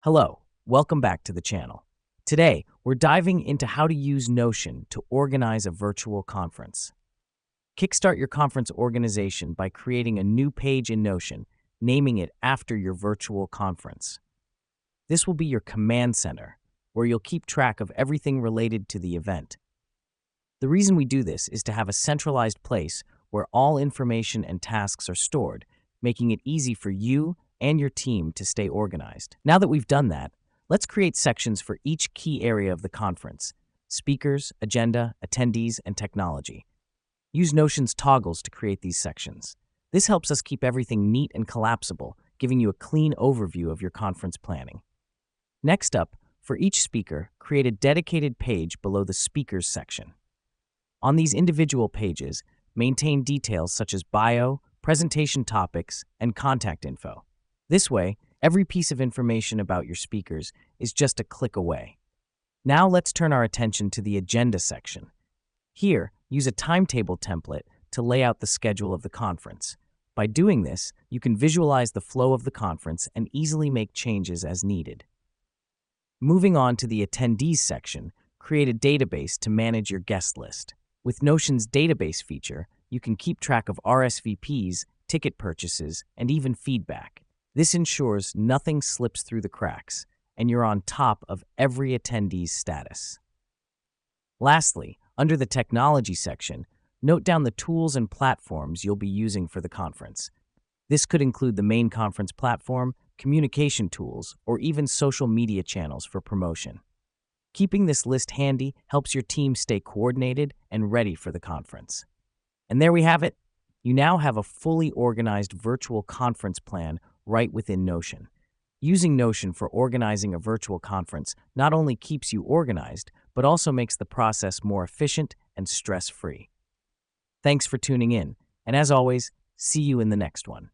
Hello, welcome back to the channel. Today, we're diving into how to use Notion to organize a virtual conference. Kickstart your conference organization by creating a new page in Notion, naming it after your virtual conference. This will be your command center, where you'll keep track of everything related to the event. The reason we do this is to have a centralized place where all information and tasks are stored, making it easy for you and your team to stay organized. Now that we've done that, let's create sections for each key area of the conference: speakers, agenda, attendees, and technology. Use Notion's toggles to create these sections. This helps us keep everything neat and collapsible, giving you a clean overview of your conference planning. Next up, for each speaker, create a dedicated page below the speakers section. On these individual pages, maintain details such as bio, presentation topics, and contact info. This way, every piece of information about your speakers is just a click away. Now let's turn our attention to the agenda section. Here, use a timetable template to lay out the schedule of the conference. By doing this, you can visualize the flow of the conference and easily make changes as needed. Moving on to the attendees section, create a database to manage your guest list. With Notion's database feature, you can keep track of RSVPs, ticket purchases, and even feedback. This ensures nothing slips through the cracks, and you're on top of every attendee's status. Lastly, under the technology section, note down the tools and platforms you'll be using for the conference. This could include the main conference platform, communication tools, or even social media channels for promotion. Keeping this list handy helps your team stay coordinated and ready for the conference. And there we have it. You now have a fully organized virtual conference plan right within Notion. Using Notion for organizing a virtual conference not only keeps you organized, but also makes the process more efficient and stress-free. Thanks for tuning in, and as always, see you in the next one.